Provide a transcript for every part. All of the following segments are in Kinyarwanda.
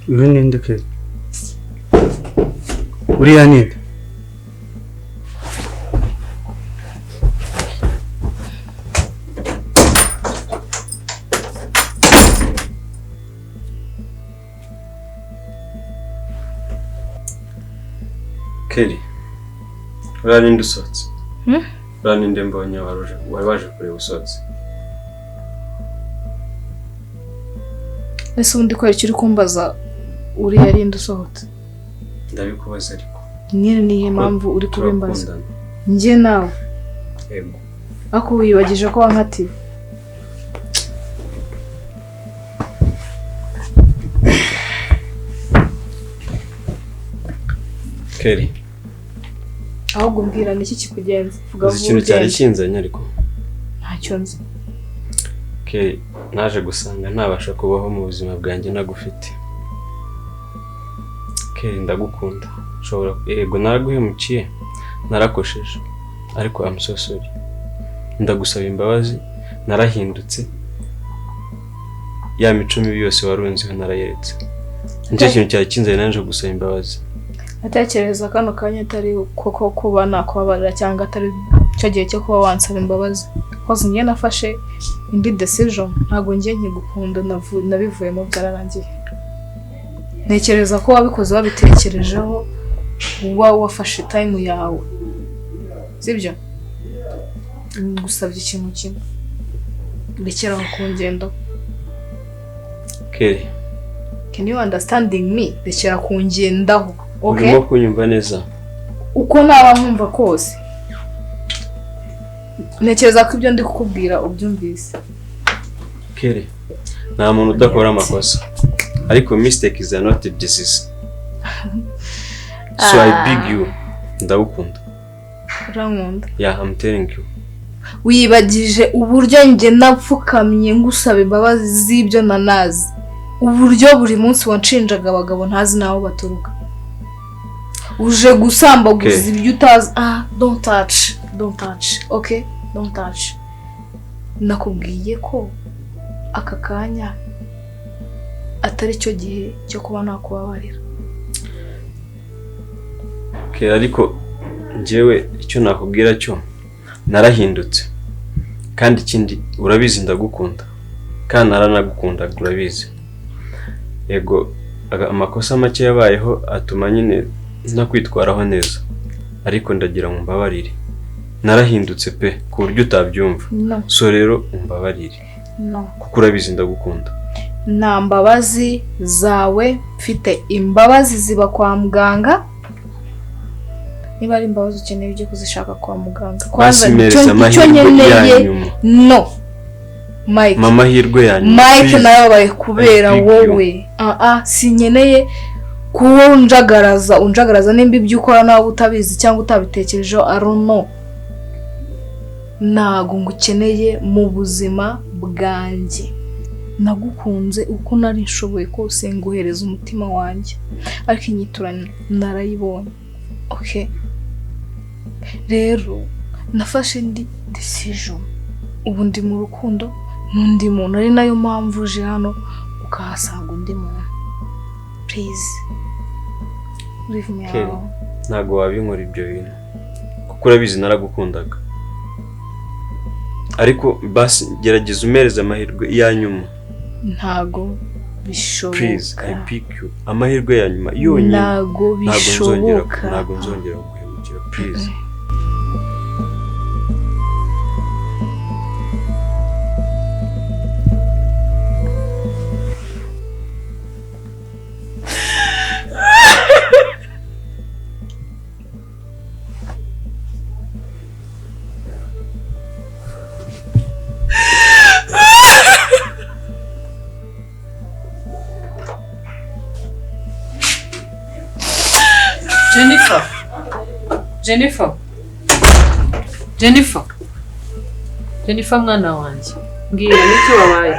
Uyu ninde Kelly? Uriya ninde? Kelly, uriya ninde usotse? Uriya ninde mbonye wari waje kureba usotse? Ese ubundi ko uri kumbaza uriya ninde usohotse? Ndabikubaza ariko. Nyine niyo mpamvu uri kubimbaza. Njye nawe. Yego. Ako wibagije ko wankatiye. Kelly. Ahubwo mbwira niki kikugenza? Vuga vuba. Ikintu cyari kinzanye ariko. Ntacyo nzi. Kelly, naje gusanga ntabasha kubaho mu buzima bwanjye nagufite. Kelly, ndagukunda. Nshobora yego naraguhemukiye, narakosheje, ariko I'm so sorry. Ndagusaba imbabazi, narahindutse. Ya mico mibi yose warunziho narayeretse. Nicyo kintu cyari kinzanye naje gusaba imbabazi. Atekereza kano kanya atari koko kuba nakubabarira cyangwa atari cyo gihe cyo kuba wansaba imbabazi. Koze njye nafashe indi decision, ntago njye nkigukunda nabivuyemo byararangiye. Ntekereza ko wabikoze wabitekerejeho, uba wafashe time yawe. Sibyo? Ngusabye ikintu kimwe. Rekera kungendo. Kelly, can you understanding me? Rekera kungendaho. Okay? Urimo kunyumva neza? Uko naba nkumva kose. Ntekereza ko ibyo ndi kukubwira ubyumvise. Kelly, nta muntu udakora amakosa. Ariko mistake is not a disease. So I beg you, ndagukunda. Urankunda? Yeah, I'm telling you. Wibagije uburyo njye napfukamye ngusaba imbabazi z'ibyo nanazi. Uburyo buri munsi wanshinjaga abagabo ntazi naho baturuka. Uje gusambaguza ibyo utazi. Don't touch. Okay? Don't touch. Nakubwiye ko aka kanya atari cyo gihe cyo kuba nakubabarira. Okay, ariko njyewe icyo nakubwira cyo narahindutse. Kandi ikindi urabizi ndagukunda. Kandi naranagukunda urabizi. Yego amakosa make yabayeho atuma nyine ntakwitwaraho neza. Ariko ndagira ngo mbabarire. Narahindutse pe ku buryo utabyumva. No. So rero umbabarire. No. Kuko urabizi ndagukunda. Nta mbabazi zawe, mfite imbabazi ziba kwa muganga. Niba ari imbabazi ukeneye ujye kuzishaka kwa muganga. Kwanza icyo nkeneye. No. Mike. Mama hirwe yanyu. Mike nawe baye kubera wowe. Sinkeneye kuwo unjagaraza nimba ibyo ukora nawe utabizi cyangwa utabitekerejeho. I don't know. Ntago ngukeneye mu buzima bwanjye. Nagukunze uko nari nshoboye kose nguhereza umutima wanjye. Ariko inyiturano narayibonye. Okay? Rero nafashe indi decision. Ubu ndi mu rukundo n'undi muntu, ari nayo mpamvu uje hano ukahasanga undi muntu. Please. Leave me alone. Ntago wabinkora ibyo bintu. Kuko urabizi naragukundaga. Ariko basi gerageza umereze amahirwe ya nyuma. Ntago bishoboka. Please, I beg you. Amahirwe ya nyuma yonyine. Ntago bishoboka. Ntago nzongera guhemukira. Please. Jennifer mwana wanjye, mbwira n'icyo wabaye.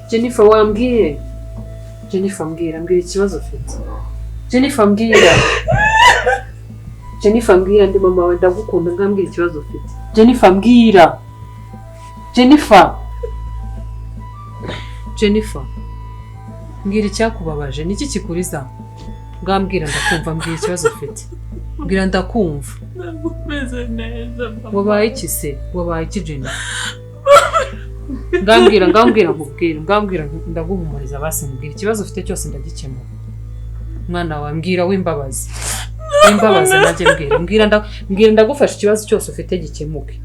Jennifer wambwiye. Jennifer mbwira ikibazo ufite. Jennifer mbwira ndi mama wawe ndagukunda ngambwira ikibazo ufite. Jennifer mbwira. Jennifer, mbwira icyakubabaje, niki kikuriza? Ngambwira ndakumva, mbwira ikibazo ufite. Mbwira ndakumva. Meze neza. Wabaye iki se? Wabaye iki Jennifer? Ngambwira ndaguhumuriza basi, mbwira ikibazo ufite cyose ndagikemura. Mwana wa mbwira w'imbabazi. W'imbabazi najye mbwira ndagufasha ikibazo cyose ufite gikemuke.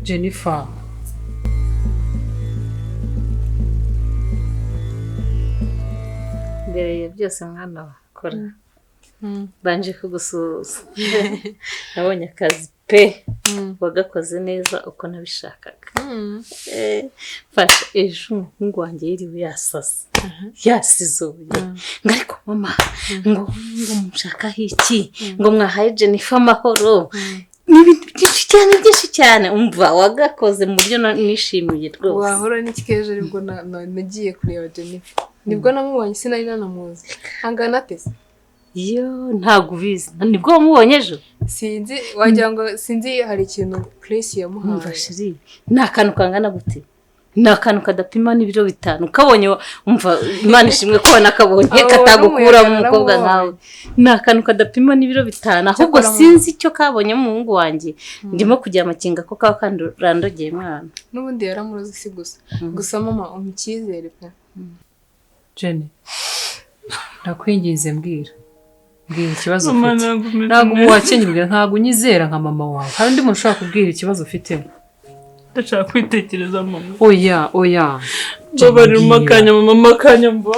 Jennifer. Mbere ya byose mwana wakora. Banje kugusuhuza. Nabonye akazi pe. Wagakoze neza uko nabishakaga. Fasha ejo umuhungu wanjye yiriwe yasasa. Yasizoye. Ngariko mama ngo mushaka iki? Ngo mwahaye Jennifer amahoro. N'ibintu byinshi cyane umva wagakoze mu buryo nishimiye rwose. Wahora n'ikikeje aribwo nagiye kureba Jennifer. Nibwo namubonye sinari nanamuzi. Angana tese. Yo ntago ubizi. Nibwo wamubonye ejo? Sinzi wagira ngo sinzi hari ikintu Grace yamuhaye. Umva shiri. Nta kantu kangana gute? Nta kantu kadapima n'ibiro 5. Kabonye umva Imana ishimwe ko nakabonye katagukura mu mukobwa nkawe. Nta kantu kadapima n'ibiro 5. Ahubwo sinzi icyo kabonye mu muhungu wanjye. Ndimo kujya amakinga ko kawa kandi randogeye mwana. Nubundi yaramuroze si gusa. Gusa mama umukizere pe. Jenny. Ndakwinginze mbwira ikibazo ufite. Ntago muwakenye mbwira, ntago unyizera nka mama wawe. Hari undi muntu ushaka kubwira ikibazo ufite. Ndashaka kwitekereza mama. Oya. Babarira mama kanya mva.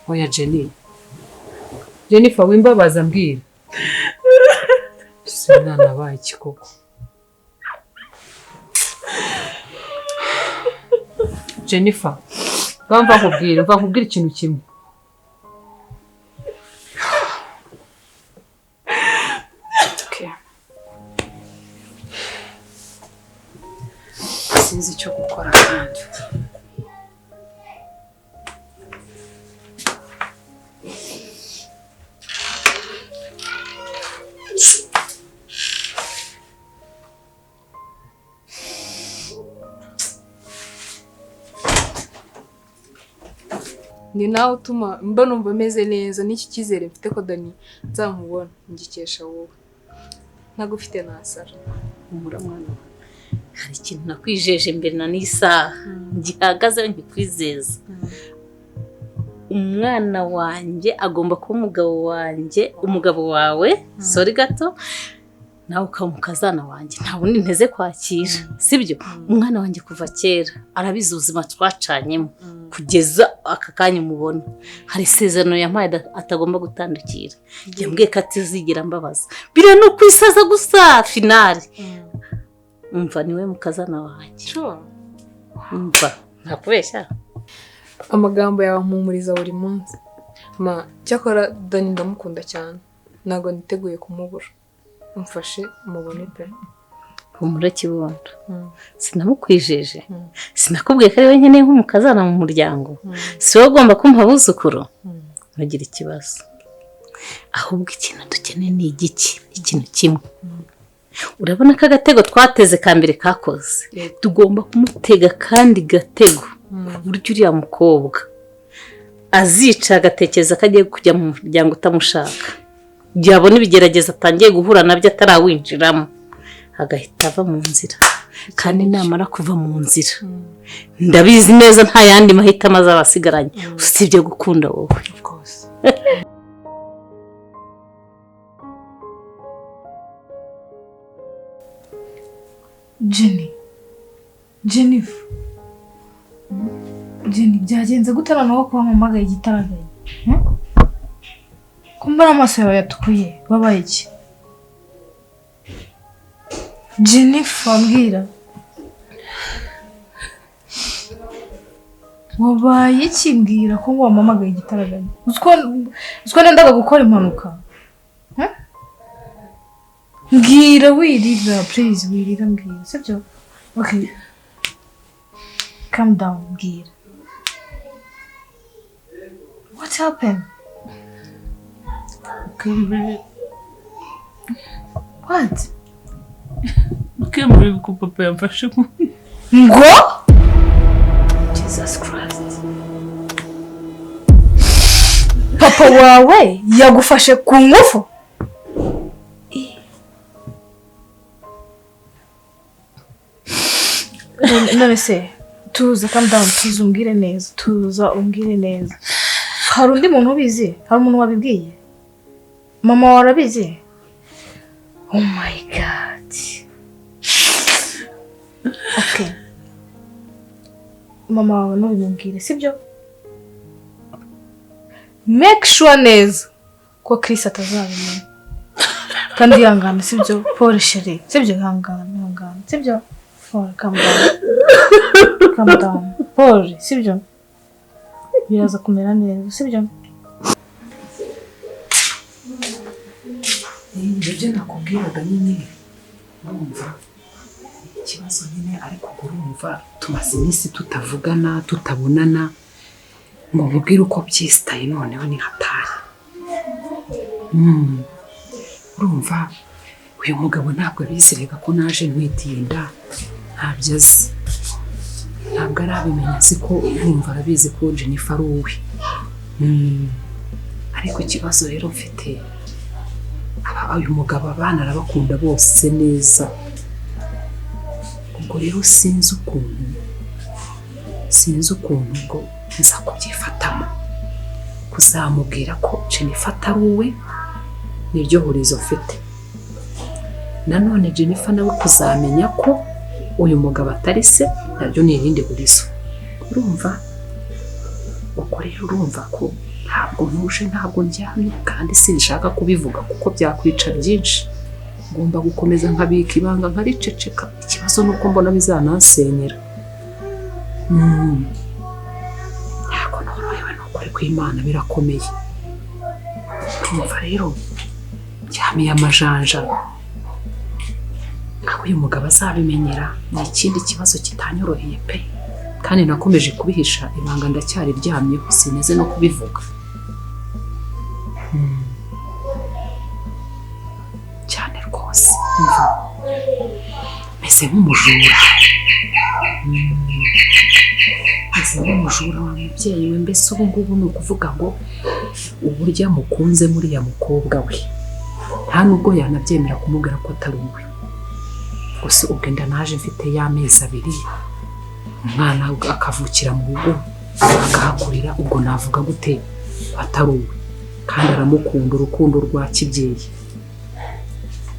Oya Jenny. Jennifer w'imbabaza mbwira. Sinana baye kikoko. Jennifer. Bamva nkubwira ikintu kimwe. Sinzi icyo gukora kandi. Ni nawe utuma mba numva meze neza n'iki kizere mfite ko Dani nzamubona ngikesha wowe. Ntagufite nasara. Umura mwana. Hari ikintu nakwijeje mbere na n'isaha. Ngihagaze ngikwizeza. Umwana wanjye agomba kuba umugabo wawe, sorry gato. Nawe ukamukazana wanjye. Nta wundi nteze kwakira. Sibyo? Umwana wanjye kuva kera arabizi ubuzima twacanyemo kugeza aka kanya umubona. Hari isezerano yampaye atagomba gutandukira. Yambwiye ko atizigira mbabaza. Bire no kwisaza gusa finale. Umva niwe mukazana wanjye. Sure. Umva ntakubeshya. Amagambo yawe mpumuriza buri munsi. Cyakora Dani ndamukunda cyane. Nago niteguye kumubura. Umfashe mubone pe. Humura kibondo. Sinamukwijeje. Sinakubwiye ko ari wenyine nk'umukazana mu muryango. Si wowe ugomba kumpa abuzukuru. Ntugira ikibazo. Ahubwo ikintu dukeneye ni ikintu kimwe. Urabona ko agatego twateze kambere kakoze. Tugomba kumutega kandi gatego. Buryo uriya mukobwa azica agatekereza ko agiye kujya mu muryango utamushaka. Byabona ibigerageza atangiye guhura nabyo atarawinjiramo. Agahita ava mu nzira. Kandi namara kuva mu nzira. Ndabizi neza nta yandi mahitamo azabasigaranye. Usibye gukunda wowe. Of course. Jennifer. Jenny byagenze gutera nawo ko mpamagaye igitaragaye. Kumbara amaso yawe yatukuye babaye iki? Jennifer mbwira. Wabaye iki mbwira ko wamamagaye igitaragaye? Uzko nendaga gukora impanuka. Mbwira wirira please wirira mbwira. Sibyo? Okay. Calm down mbwira. What happened? What? Ukemura ko papa yamfashe Ngo? Jesus Christ. Papa wawe yagufashe ku ngufu? None se tuza calm down, tuza umbwire neza. Hari undi muntu ubizi? Hari umuntu wabibwiye? Mama wawe arabizi? Oh my god. Okay. Mama wawe ntubimubwire, sibyo? Make sure neza ko Chris atazabimenya. Kandi yangana, sibyo? Paul chérie, sibyo? Yangana, sibyo? Paul, calm down. Paul, sibyo? Biraza kumera neza, sibyo? Ibyo nakubwiraga nyine urumva ikibazo nyine ariko urumva tumaze iminsi tutavugana tutabonana ngo mubwire uko byisitaye noneho ni hatari. Urumva uyu mugabo ntabwo bizirega ko naje ntwitinda ntabyo azi, ntabwo arabimenya, azi ko urumva arabizi ko Jennifer ari uwe. Ariko ikibazo rero mfite uyu mugabo abana arabakunda bose neza, ubwo rero sinzi ukuntu ngo nza kubyifatamo, kuzamubwira ko Jennifer atari uwe niryo hurizo mfite, nanone Jennifer nawe kuzamenya ko uyu mugabo atari se naryo ni irindi hurizo. Urumva uko rero urumva ko ntabwo ntuje, ntabwo ndyamye, kandi sinshaka kubivuga kuko byakwica byinshi. Ngomba gukomeza nkabika ibanga nkariceceka, ikibazo nuko mbona bizanansenyera. Ntabwo norohewe n'ukuri kw'Imana, birakomeye. Urumva rero ndyamiye amajanja, ntabwo uyu mugabo azabimenyera, ni ikindi kibazo kitanyoroheye pe, kandi nakomeje kubihisha ibanga, ndacyari ryamyeho, sineze no kubivuga cyane rwose. Meze nk'umujura wa mubyeyi we. Mbese ubu ngubu ni ukuvuga ngo uburyo mukunze muriya mukobwa we nta nubwo yanabyemera kumubwira ko atari uwe. Gusa ubwo nda naje mfite y'amezi 2, umwana akavukira mu rugo akahakurira, ubwo navuga gute atari uwe? Kandi aramukunda urukundo rwa kibyeyi.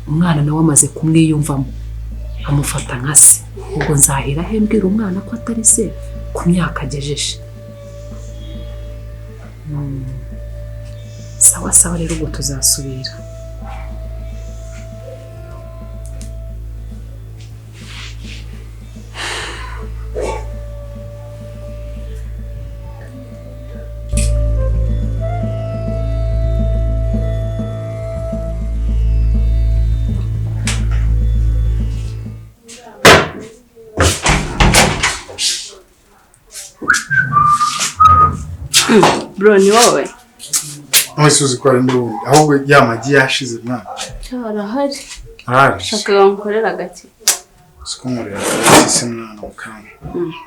Umwana nawe amaze kumwiyumvamo amufata nka se, ubwo nzahera hembwira umwana ko atari se ku myaka agejeje. Sawa rero ubwo tuzasubira. Bro, ni wowe? Mwese uzi ko ari n'ubundi, ahubwo yamagi yashize mwana. Arahari. Arahari. Shaka nkorera gake. Sikumurira isi mwana mukanga.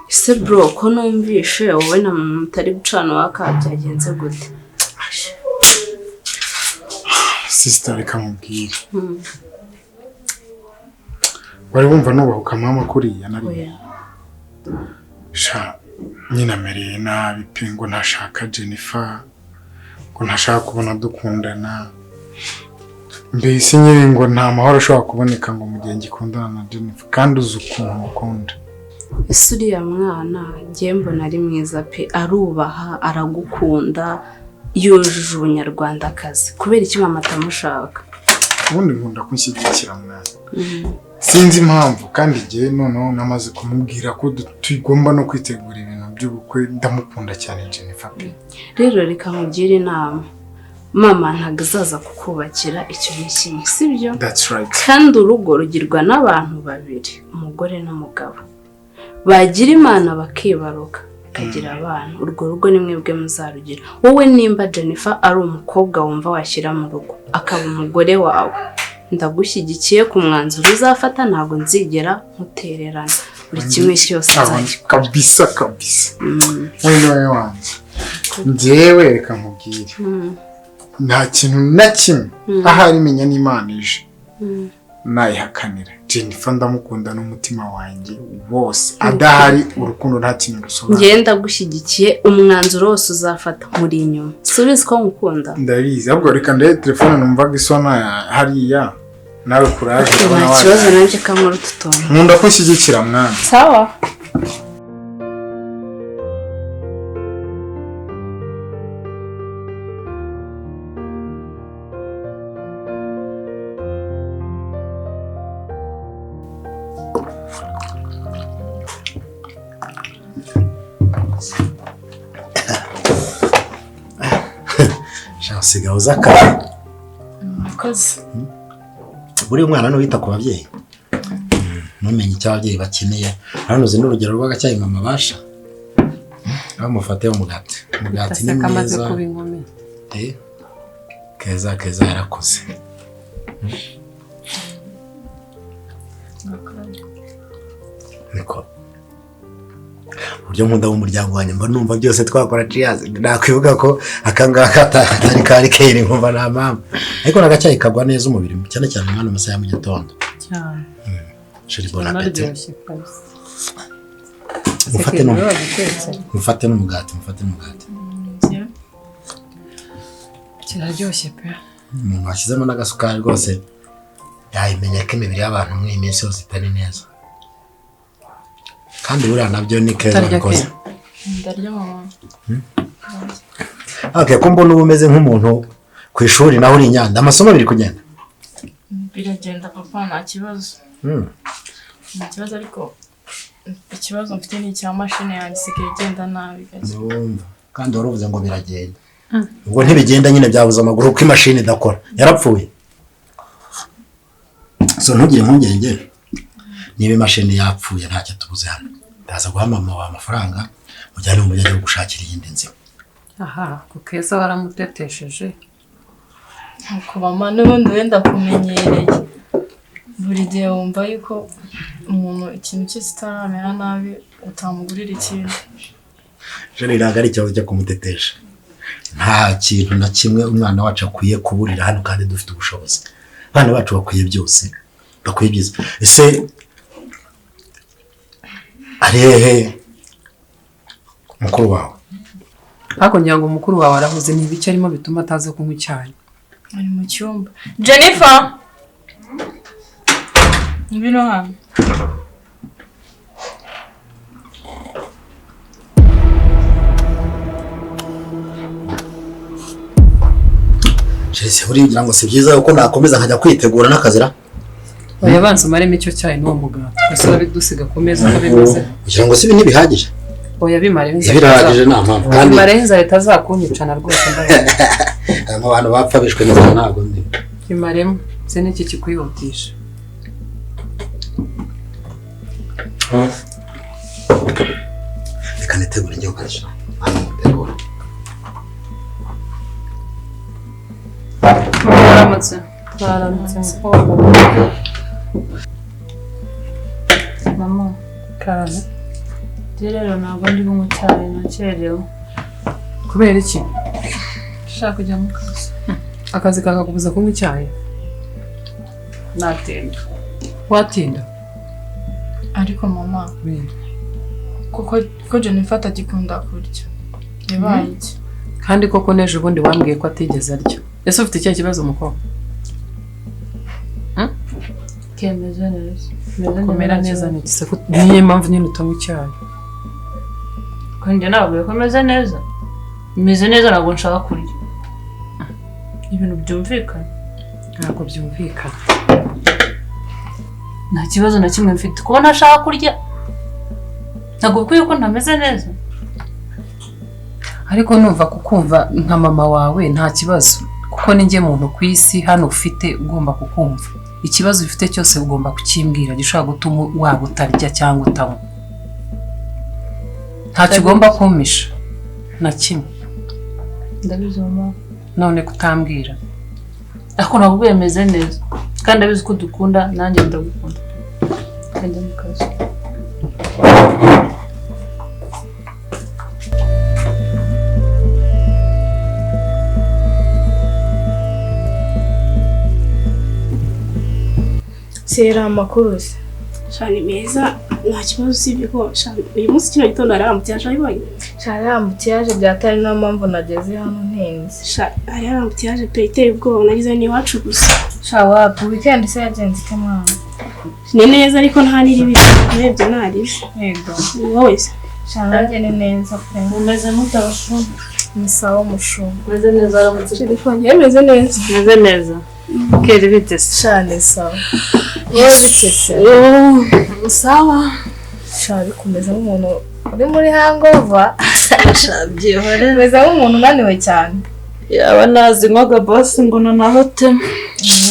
Ese bro, ko numvishe wowe na mama mutari gucana waka byagenze gute? Sister reka mubwire. Wari wumva nubahuka mama kuriya nari. Sha nyina mereye nabi pe, ngo ntashaka Jennifer, ngo ntashaka kubona dukundana. Mbese nyine ngo nta mahoro ashobora kuboneka ngo mu gihe ngikundana na Jennifer, kandi uzi ukuntu mukunda. Ese uriya mwana ngiye mbona ari mwiza pe, arubaha, aragukunda, yujuje ubunyarwandakazi. Kubera iki mama atamushaka? Ubundi nkunda kunshyigikira mwana. Sinzi impamvu, kandi igihe noneho namaze kumubwira ko tugomba no kwitegura ibintu by'ubukwe. Ndamukunda cyane Jennifer pe. Rero reka mugire inama, mama ntabwo azaza kukubakira icyo kimwe, sibyo? That's right. Kandi urugo rugirwa n'abantu babiri, umugore n'umugabo, bagira Imana bakibaruka kagira abana. Urwo rugo ni mwebwe muzarugira. Wowe nimba Jennifer ari umukobwa wumva washyira mu rugo akaba umugore wawe, ndagushyigikiye ku mwanzuro uzafata, ntabwo nzigera nkutererana buri kimwe cyose kabisa wowe wanjye njyewe reka nkubwire nta kintu na kimwe ahari menya n'Imana ije nayihakanira. Jennifer ndamukunda n'umutima wanjye wose, adahari urukundo nta kintu rusobanura. Ngenda gushyigikiye umwanzuro wose uzafata muri inyuma. Subiza ko ngukunda. Ndabizi, ahubwo reka ndebe telefone numvaga isona hariya nawe kuraje kubona wawe. Ikibazo nanjye kamara tutona. Nkunda kushyigikira mwana. Sawa. Sigaho zakara. Murakoze. Buri mwana no wita ku babyeyi. Numenye icyo ababyeyi bakeneye. Hano uzi n'urugero rw'agacyayi mama basha. Bamufate umugati. Umugati ni mwiza. Keza yarakoze. Niko. Buryo nkunda umuryango wanjye mba numva byose twakora cheers. Nakwibuka ko akangaka atari kari kere nkumva na mama. Ariko nagacyayi kagwa neza umubiri cyane cyane umwana amasaha mu gitondo. Cyane. Shiri bona apeti. Mufate n'umugati. Kiraryoshye pe. Umuntu washyizemo n'agasukari rwose yayimenya ko imibiri y'abantu mu iminsi yose itari neza. Kandi buriya nabyo ni keza bikoze. Ndarya mama. Okay, ko mbona umeze nk'umuntu ku ishuri naho uri Nyanda. Amasomo biri kugenda? Biragenda papa, nta kibazo. Nta kibazo, ariko ikibazo mfite ni icya mashine yanjye isigaye igenda nabi gaze. Ndumva. Kandi waruvuze ngo biragenda. Ubwo ntibigenda nyine byabuze amaguru ko imashini idakora. Yarapfuye. So ntugire impungenge. Niba imashini yapfuye ntacyo tubuze hano. Ndaza guha mama wa amafaranga mujyane mu mujyi gushakira iyindi nzima. Aha, kukeza waramutetesheje. Nkuko mama n'ubundi wenda kumenyereye. Buri gihe wumva yuko umuntu ikintu cyose itaramera nabi utamugurira ikintu. Jane ntabwo ari ikibazo cyo kumutetesha. Nta kintu na kimwe umwana wacu akwiye kuburira hano kandi dufite ubushobozi. Abana bacu bakwiye byose. Bakwiye byiza. Ese arehe mukuru wawe? Hako nyango mukuru wawe arahuze ni ibice arimo bituma ataza kunywa icyayi. Ari mu cyumba. Jennifer! Ngwino hano. Jesse uri ngira ngo si byiza uko nakomeza nkajya kwitegura n'akazira. Oya banza umaremo icyo cyayi n'uwo mugati. Gusa bidusiga ku meza n'abimeze. Kugira ngo sibi ntibihagije. Oya bimarenze. Birahagije nta mpamvu. Kandi bimarenze leta zakunyicana rwose ndabaye. Abantu bapfa bishwe neza ntabwo ndi. Bimaremo se n'iki kikwihutisha. Reka nitegure njye ukarisha. Nitegure. Twaramutse. Mama, Karame. rero ntabwo ndi mu cyayi nakerewe. Kubera iki? Shaka kujya mu kazi. Akazi kakakubuza kunywa icyayi? Natinda. Watinda? Ariko mama, kuko Jennifer atagikunda kurya. Yabaye iki? Kandi koko neje ubundi wambwiye ko atigeze arya. Ese ufite icyo kibazo mukobwa? Kemeze neza. Kumera neza ni se ko niye mpamvu nyine utanywa icyayi. Kandi ntabwo yakomeze neza. Imeze neza ntabwo nshaka kurya. Ibintu byumvikana. Ntabwo byumvikana. Nta kibazo na kimwe mfite. Kuba ntashaka kurya. Ntabwo bikwiye ko ntameze neza. Ariko numva kukumva nka mama wawe nta kibazo. Kuko ninjye muntu ku isi hano ufite ugomba kukumva. Ikibazo ufite cyose ugomba kukimbwira gishobora gutuma waba utarya cyangwa utanywa. Ntacyo ugomba kumpisha na kimwe. Ndabizi mama. None kutambwira. Ako ntabwo yemeze neza. kandi abizi ko dukunda nanjye ndagukunda kandi mu kazi Sera amakuru se shani meza nta kibazo usibye ko uyu munsi kino gitondo araramutiyaje ayibonye yaje byatari no mpamvu nageze hano ntenze araramutiyaje pe iteye ubwoba nagize ni iwacu gusa wapi weekend se yagenze ite mwana ni neza ariko nta niribi urebye naribi yego wowe se nanjye ni neza pe umeze mutabashu ni sawa mushu umeze neza aramutse telefone yemeze neza umeze neza kera bite se cyane sawa wowe bikese sawa shari kumeze nk'umuntu uri muri hangover shabyihore kumeze nk'umuntu unaniwe cyane yaba nazi nkoga boss ngo nanahote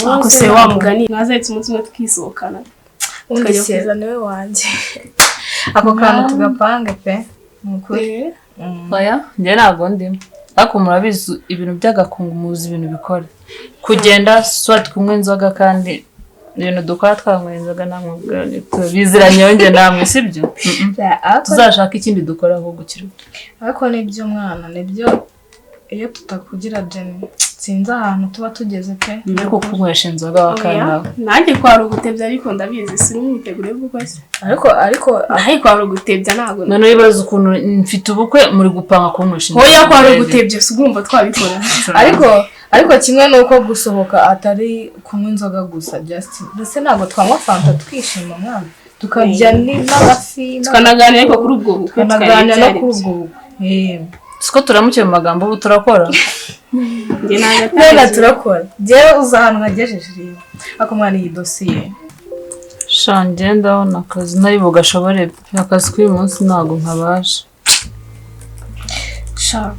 ako se wa mugani mwazetse umunsi umwe tukisohokana tukageza niwe wanjye ako kantu tugapange pe mukuri oya njye ntabwo ndimo ariko murabizi ibintu by'agakungu muzi ibintu bikora kugenda swat kunywa inzoga kandi ibintu dukora twanyweye inzoga namwe biziranye yonge namwe sibyo tuzashaka ikindi dukora aho gukira ariko nibyo mwana nibyo iyo tutakugira Jenny sinzi ahantu tuba tugeze pe ariko kunywesha inzoga wakanawe nanjye kwara ugutebya ariko ndabizi sinumwitegure vuba se ariko nahi kwara ugutebya ntago none bibaza ukuntu mfite ubukwe muri gupanga kunywesha inzoga hoya kwara ugutebya sigumva twabikora ariko kimwe nuko gusohoka atari kunywa inzoga gusa just ndetse ntago twanywa fanta twishima mwana tukajya n'amafi tukanaganira ariko kuri ubwo bukwe tukanaganira no kuri ubwo bukwe siko turamukiye mu magambo ubu turakora njye ntabwo turakora njyewe uza ahantu nagejeje rero ako mwana iyi dosiye shange ndabona akazi ntari bugashobore akazi k'uyu munsi ntabwo nkabasha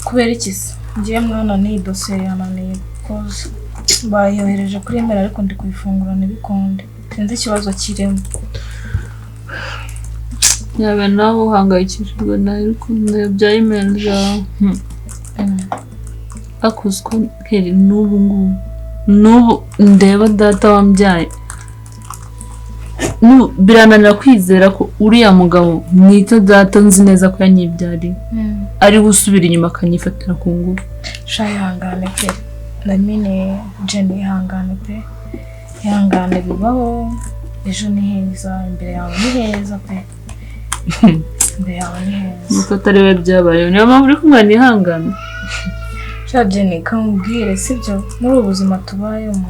kubera iki se ngiye mwana n'iyi dosiye yananiye koza bayohereje kuri email ariko ndi kuyifungura ntibikunde sinzi ikibazo kirimo yaba nawe uhangayikishijwe nawe ukuntu bya email zawe akuzwa keri n'ubu ndeba data wambyaye birananira kwizera ko uriya mugabo mwita data nzi neza ko yanyibyariye ari gusubira inyuma akanyifatira ku ngufu ihangane pe namine Jenny ihangane pe ihangane bibaho ejo ni heza imbere yawe ni heza pe imbere yawe ni heza nuko atari we byabayeho niyo mpamvu uri kumwana ihangane Jenny kamubwire sibyo muri ubu buzima tubayemo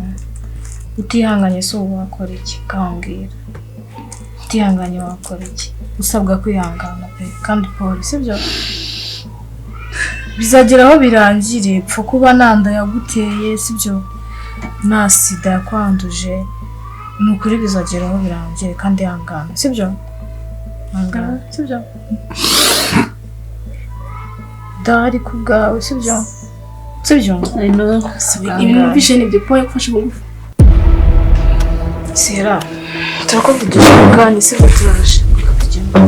utihanganye se ubu wakora iki kambwira utihanganye wakora iki usabwa kwihangana pe kandi polisi sibyo bizagera aho birangire pfa kuba nanda yaguteye sibyo nta sida yakwanduje ni ukuri bizagera aho birangire kandi ihangane sibyo ihangane sibyo dari ku bwawe sibyo ibintu bishe nibyo poye gufasha bugufi Sera turakuvugisha kandi sibyo turaje tugenda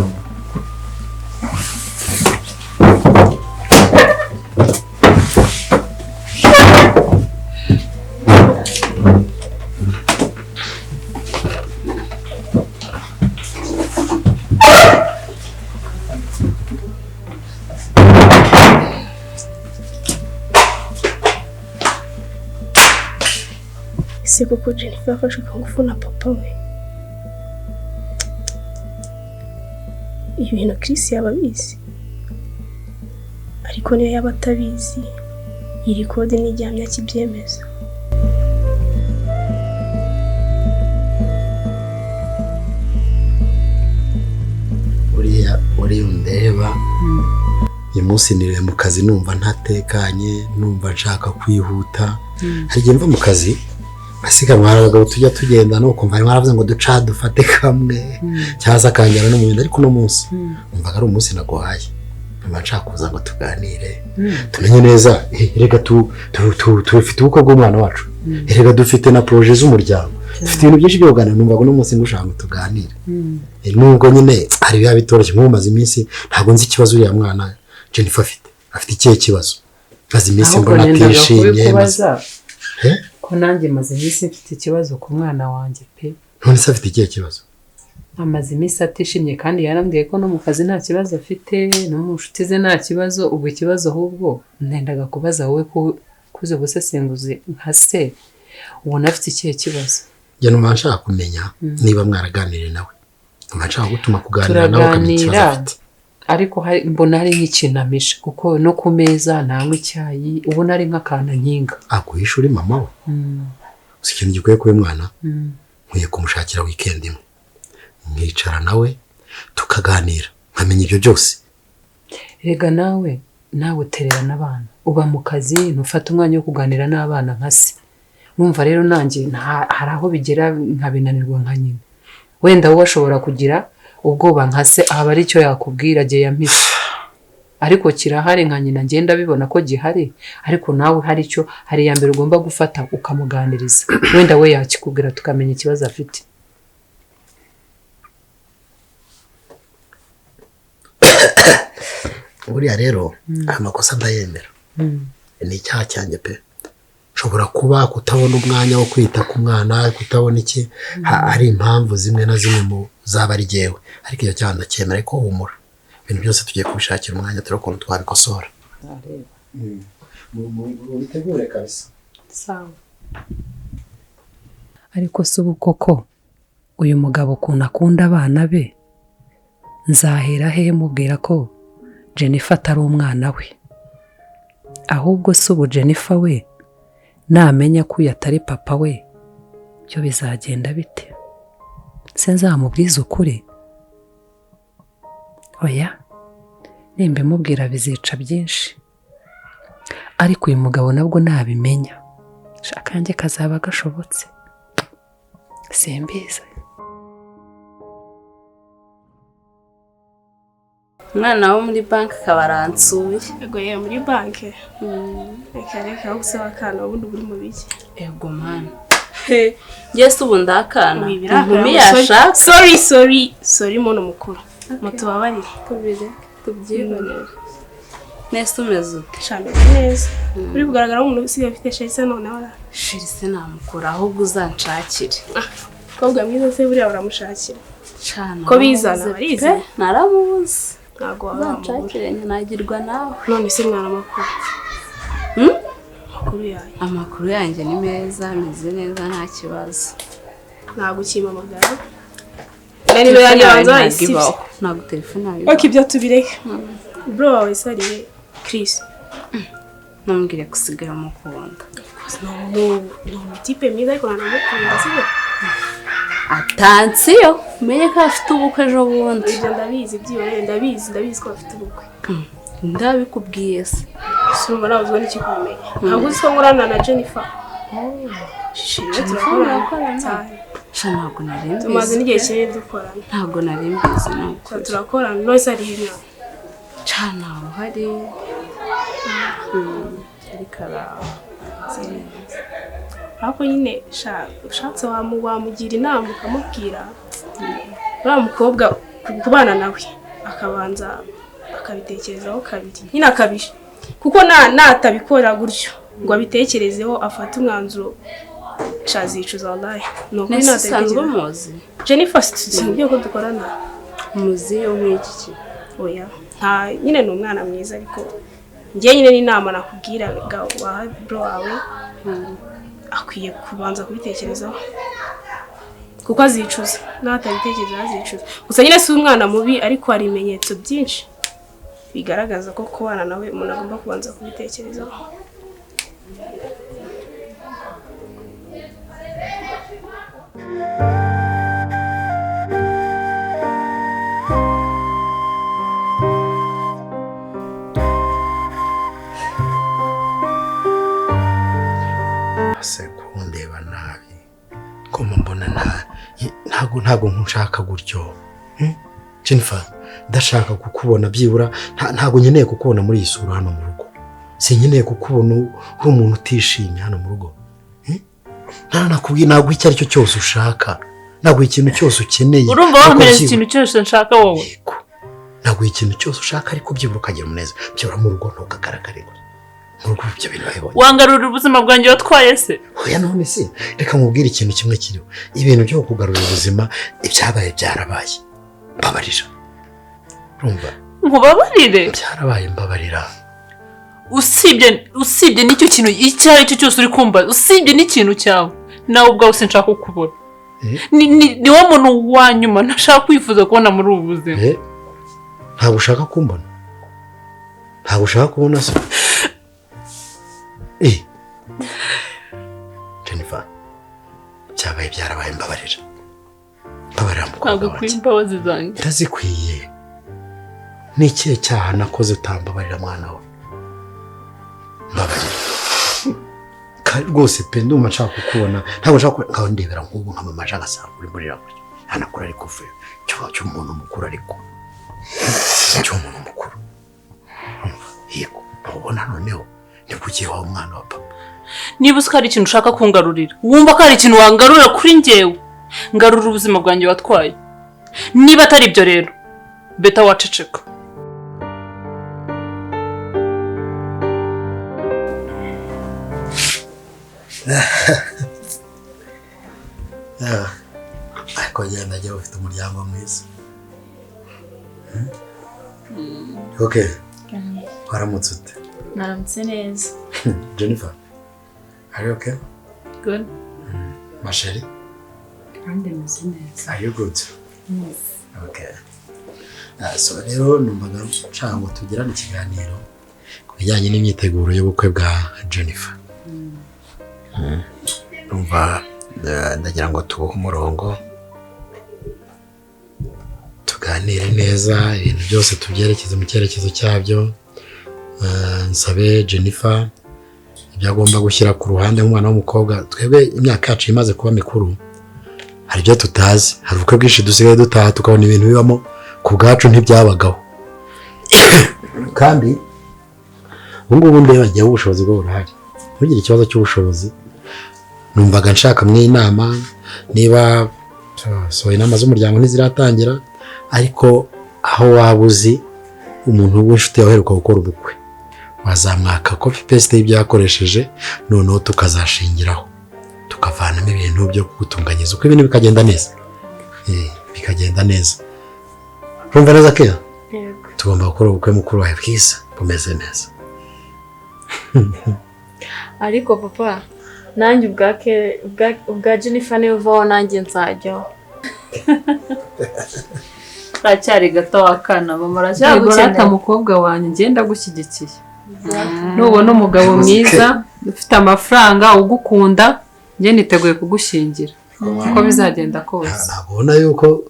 ese koko Jennifer yafashe kungufu na papa we ibintu Chris yaba abizi ariko niyo yaba atabizi iri kode n'igihamya kibyemeza uriya undeba uyu munsi niriwe mu kazi numva ntatekanye numva nshaka kwihuta hari igihe mva mu kazi asiga mwaraga tujya tugenda no kumva mwaravuze ngo duca dufate kamwe cyaza kanjyana no mu bintu ariko no munsi umvaga ari umunsi naguhaye mba nshaka kuza ngo tuganire tumenye neza rega tufite ubukwe bw'umwana wacu rega dufite na projet z'umuryango dufite ibintu byinshi byo kuganira numvaga no munsi ngushaka ngo tuganire nubwo nyine hari biba bitoroshye nk'umaze iminsi ntabwo nzi ikibazo uriya mwana Jennifer afite ikihe kibazo maze iminsi mbona atishimye ko nanjye maze iminsi mfite ikibazo ku mwana wanjye pe. None se afite ikihe kibazo? Amaze iminsi atishimye kandi yarambwiye ko no mu kazi nta kibazo afite, no mu nshuti ze nta kibazo. Ubwo ikibazo ahubwo nendaga kubaza wowe ko kuze gusesenguze nka se ubona afite ikihe kibazo. Njye numva nshaka kumenya niba mwaraganiriye nawe. Numva nshaka gutuma kuganira nawe ukamenya ikibazo afite. Ariko mbona hari nk'ikintu amishe kuko no ku meza nanywa icyayi ubona ari nk'akana nkinga. Akuhisha uri mama we. Si ikintu gikwiye kuba mwana. Nkwiye kumushakira weekend imwe. Mwicara nawe tukaganira nkamenya ibyo byose. Rega nawe utererana abana uba mu kazi ntufata umwanya wo kuganira n'abana nka se. Numva rero nanjye hari aho bigera nkabinanirwa nka nyine. Wenda wowe ashobora kugira ubwoba nka se aba ari cyo yakubwira agiye yampishe. Ariko kirahari nka nyina ngenda bibona ko gihari, ariko nawe hari cyo hari ya mbere ugomba gufata ukamuganiriza. Wenda we yakikubwira tukamenya ikibazo afite. Buriya rero amakosa ndayemera. Ni icyaha cyanjye pe. Ushobora kuba kutabona umwanya wo kwita ku mwana, kutabona iki, hari impamvu zimwe na zimwe mu zaba ari jewe. Ariko iyo cyaha ndacyemera ko humura. Ibintu byose tugiye kubishakira umwanya turako twabikosora. Bitegure kabisa. Sawa. Ariko se ubu koko uyu mugabo ukuntu akunda abana be nzahera he mubwira ko Jennifer atari umwana we? Ahubwo se ubu Jennifer we namenya ko yatari papa we byo bizagenda bite? Se nzamubwiza ukuri? Oya, nimba mubwira bizica byinshi. Ariko uyu mugabo nabwo nabimenya shakanjye kazaba gashobotse. Simbiza. Umwana wo muri banki akaba aransuye. Ego ye muri banki. Reka gusaba akana ubundi buri mu biki. Ego mana. Yes ubu ndakana. Nkumi yashaka. Sorry mono mukuru. Mutubabarire. Tubyibonera. Nese umeze ute? Shameze neza. Uri kugaragara umuntu usigaye afite shise none wala. Shise namukura ahubwo uzanshakire. Kobwa mwiza se buriya uramushakira. Cana. Ko bizana barize. Naramuzi. Ntago uzanshakire nagirwa nawe. None se mwana makuru. Amakuru yanjye ni meza, ameze neza nta kibazo. Ntago ukimamagara. Nari yanjye banza isibye. Ntago telefone yawe. Okay ibyo tubireke. Bro wawe sariye Chris. Ntumbwire gusigara mukunda. No tipe mwiza ariko nanamukunda sibyo? Atansiyo, umenye ko afite ubukwe ejo bundi. Ibyo ndabizi byibone ndabizi ko afite ubukwe. Ndabikubwiye se. Sumva nawe uzone iki kumenya. Ntabwo uzi ko nkorana na Jennifer. Shya turakorana. Ntabwo narimbizi. Tumaze n'igihe kinini dukorana. Ntabwo narimbizi nako. Turakorana nose ari hino. Cana uhari. Arikara. Ako nyine ushatse wamugira inama ukamubwira uriya mukobwa kubana nawe akabanza akabitekerezaho kabiri nyine akabisha kuko natabikora gutyo ngo abitekerezeho afate umwanzuro shazicuza wallahi no kuri natabitekerezo. Jennifer sinibyo ko dukorana muzi yo mwiki oya nta nyine ni umwana mwiza ariko njye nyine n'inama nakubwira wa bro wawe akwiye kubanza kubitekerezaho kuko azicuza natabitekereza azicuza gusa nyine si umwana mubi ariko hari ibimenyetso byinshi bigaragaza ko kubana nawe umuntu agomba kubanza kubitekerezaho. Kundeba nabi ko mbona ntago nshaka gutyo. Jennifer ndashaka kukubona byibura ntago nkeneye kukubona muri iyi sura hano mu rugo. Sinkeneye kukubona uri umuntu utishimye hano mu rugo. Nakubwiye ntago icyo ari cyo cyose ushaka. Ntago ikintu cyose ukeneye. Urumva wamereza ikintu cyose nshaka wowe. Ntago ikintu cyose ushaka ariko byibura ukagira umuneza. Byibura mu rugo ntukagaragare. Nkuko ibyo bintu babibonye. Wangarurira ubuzima bwanjye watwaye se? Oya none se reka mubwire ikintu kimwe kiriho. Ibintu byo kugarurira ubuzima ibyabaye byarabaye. Mbabarira. Urumva? Nkubabarire. Byarabaye mbabarira. Usibye n'icyo kintu icyo ari cyo cyose uri kumva, usibye n'ikintu cyawe. Nawe ubwawe sinshaka kukubona. Ni wa muntu wa nyuma ntashaka kwifuza kubona muri ubu buzima. Ntabwo ushaka kumbona? Ntabwo ushaka kubona se? Jennifer, byabaye byarabaye mbabarira. Mbabarira mukobwa wanjye. Imbabazi zanjye. Ndazikwiye. Ni ikihe cyaha nakoze utambabarira mwana we? Mbabarira. Kandi rwose pe ndumva nshaka kukubona. Ntabwo nshaka ngaho ndebera nk'ubu nka mama aje agasanga uri muri raguryo. Anakura ariko fe. Cy'umuntu mukuru ariko. Cy'umuntu mukuru. Yego, ubona noneho nikugiye wa umwana wa papa. Niba uzi ko hari ikintu ushaka kungarurira, wumva ko hari ikintu wangarurira kuri njyewe, ngarurira ubuzima bwanjye watwaye. Niba atari ibyo rero, beta waceceka. Ariko genda jya ufite umuryango mwiza. Okay. Waramutse ute? Naramutse neza. Jennifer, are you okay? Good. Ma chérie? Kandi meze neza. Are you good? Yes. Okay. So rero numvaga nshaka ngo tugirane ikiganiro ku bijyanye n'imyiteguro y'ubukwe bwa Jennifer. Numva ndagira ngo tubuhe umurongo tuganire neza ibintu byose tubyerekeze mu cyerekezo cyabyo. Nsabe Jennifer ibyo agomba gushyira ku ruhande nk'umwana w'umukobwa. Twebwe imyaka yacu imaze kuba mikuru, hari ibyo tutazi, hari ubukwe bwinshi dusigaye dutaha tukabona ibintu bibamo ku bwacu ntibyabagaho. Kandi ubu ngubu ndeba njyewe ubushobozi bwo burahari, ntugire ikibazo cy'ubushobozi. Numvaga nshaka mw'inama niba inama z'umuryango ntiziratangira, ariko aho waba uzi umuntu w'inshuti yawe uheruka gukora ubukwe, wazamwaka copy paste y'ibyo yakoresheje, noneho tukazashingiraho tukavanamo ibintu byo kugutunganyiza uko ibintu bikagenda neza. Bikagenda neza. Urumva neza ke? Yego. Tugomba gukora ubukwe mukuru wawe bwiza bumeze neza. Ariko papa, nanjye ubwa Jennifer niyo vaho nanjye nzajyaho. Aracyari gato wakana, mama aracyagukeneye. Mukobwa wanjye ngenda gushyigikiye. Nubona umugabo mwiza ufite amafaranga ugukunda, njye niteguye kugushingira. Uko bizagenda kose. Ntabwo ubona yuko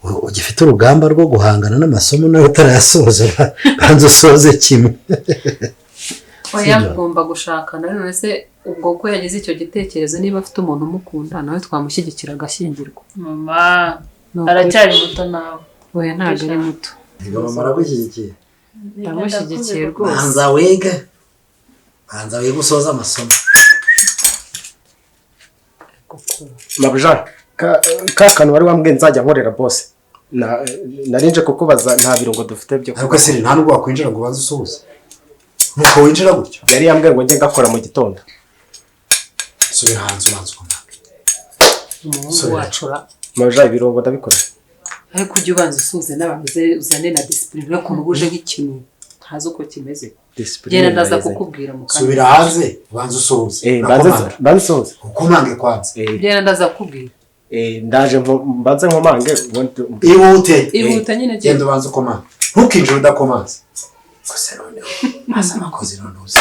ugifite urugamba rwo guhangana n'amasomo nawe utarayasoza, banza usoze kimwe. Oya ngomba gushakana, none se ubwo ko yagize icyo gitekerezo, niba afite umuntu umukunda nawe twamushyigikira agashyingirwa. Mama aracyari muto nawe. Oya ntabwo ari muto. Mama aragushyigikiye. Ndamushyigikiye rwose. Banza wige usoza amasomo. Mabuja, ka kantu wari wambwiye nzajya nkorera boss. Narinje kukubaza nta birungo dufite byo. Ariko se nta nubwo wakwinjira ngo ubanze usoze. Nuko winjira gutyo. Yari yambwiye ngo njye ngakora mu gitondo. Subira hanze ubanze ukomake. Umuhungu wacura. Mabuja ibirungo ndabikora. Ariko ujye ubanza usuze n'abantu uzane na discipline yo kumubuje nk'ikintu ntazi uko kimeze. Genda ndaza kukubwira mu kanwa. Subira hanze ubanze usoze. Banze usoze. Ukomange kwanza. Genda ndaza kukubwira. Ndaje mbanze nkomange. Ihute nyine genda ubanze ukomange. Ntukinjire udakomanze. Kose noneho. Maze amakozi noneho uzi.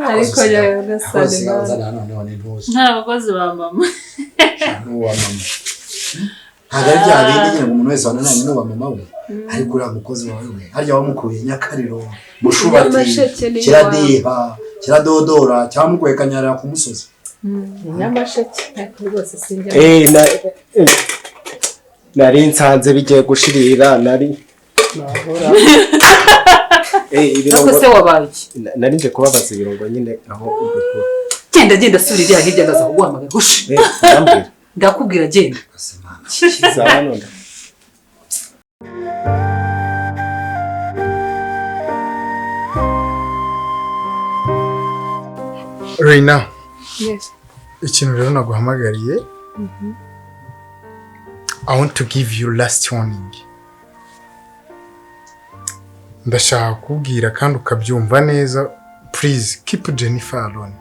Ariko yawe gasale. Nta bakozi ba mama. N'uwa mama. Ntabwo ari bya bindi nyine ngo umuntu wese wanananye n'uwa mama we, ariko uriya mukozi wawe we harya wamukuye Nyakariro Mushubati kiradiha kiradodora cyangwa mukuye Kanyarira ku musozi. Nyamasheke ariko rwose sinjya. Nari nsanze bigiye gushirira nari nahora. Ibirungo se wabaye. Nari nje kubabaza ibirungo nyine aho ubikura. Genda surira hirya ndaza kuguhamagara. Hush. Ndakubwira genda. Kiza none. right now Yes. ikintu rero naguhamagariye I want to give you last warning. Ndashaka kubwira kandi ukabyumva neza. Please keep Jennifer alone.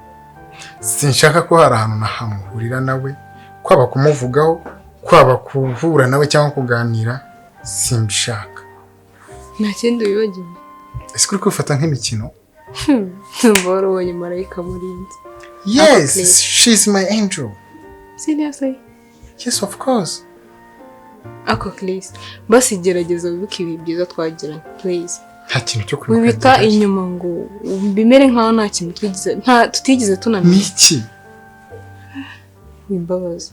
Sinshaka ko hari ahantu na hamwe uhurira nawe, kwaba kumuvugaho, kwaba kuhura nawe cyangwa kuganira, simbishaka. Nta kindi wibagiwe. Ese kuri kwifata nk'imikino? Mbora ubonye marayika murinzi. Yes, she's my angel. Seriously? Yes, of course. Ako please. Basi gerageza wibuke ibi byiza twagiranye, please. Nta kintu cyo kwibuka. Wibita inyuma ngo bimere nkaho nta kintu tutigeze tunamenya. Niki? Imbabazi.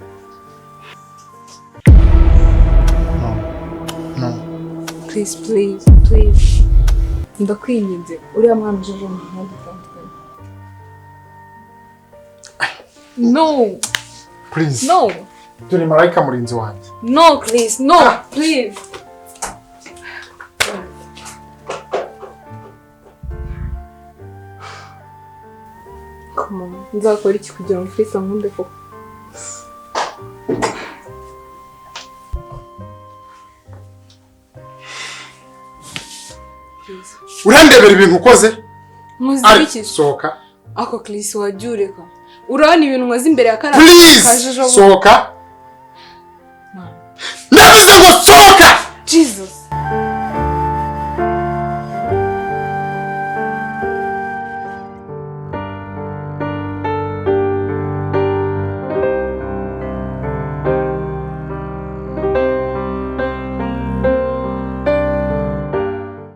No. Please. Ndakwinginze uriya mwana uje mu muhanda utandukanye. No. Please. No. Turi marayika murinzi wanjye. No, please. No, please. Come on. Nzakora iki kugira ngo Chris ankunde koko? Urandebera ibintu ukoze? Muziki. Sohoka. Ako Chris wajureka. Urabona ibintu nkoze imbere ya karaka. Please. Sohoka. Navuze ngo sohoka. Jesus.